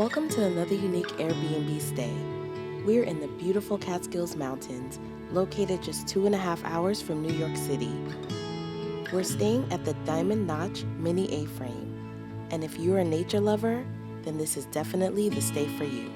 Welcome to another unique Airbnb stay. We're in the beautiful Catskills Mountains, located just 2.5 hours from New York City. We're staying at the Diamond Notch Mini A-Frame, and if you're a nature lover, then this is definitely the stay for you.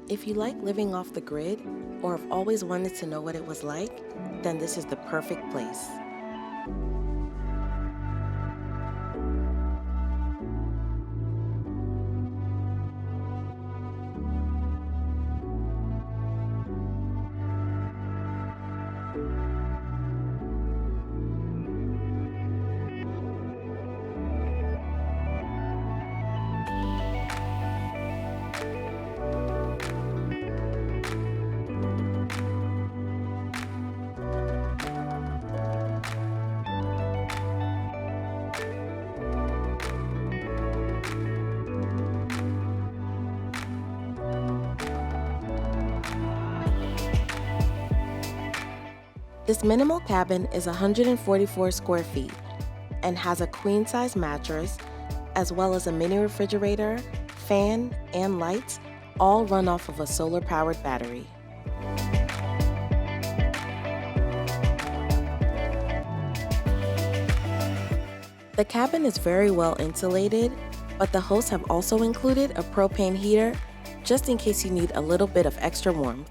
If you like living off the grid, or have always wanted to know what it was like, then this is the perfect place. This minimal cabin is 144 square feet and has a queen-size mattress, as well as a mini refrigerator, fan, and lights, all run off of a solar-powered battery. The cabin is very well insulated, but the hosts have also included a propane heater just in case you need a little bit of extra warmth.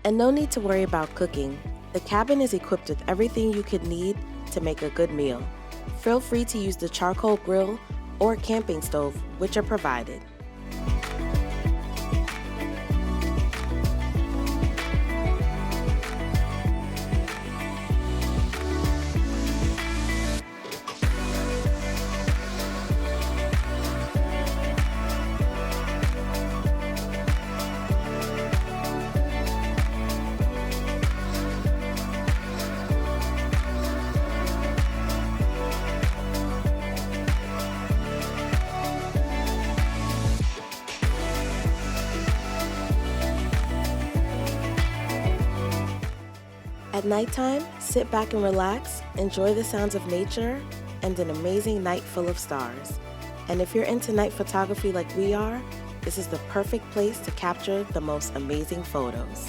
And no need to worry about cooking. The cabin is equipped with everything you could need to make a good meal. Feel free to use the charcoal grill or camping stove, which are provided. At nighttime, sit back and relax, enjoy the sounds of nature, and an amazing night full of stars. And if you're into night photography like we are, this is the perfect place to capture the most amazing photos.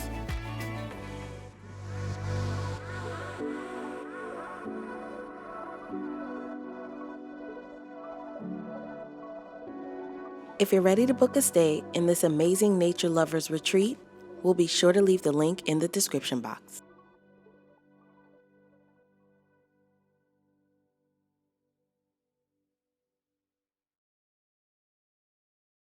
If you're ready to book a stay in this amazing nature lovers retreat, we'll be sure to leave the link in the description box.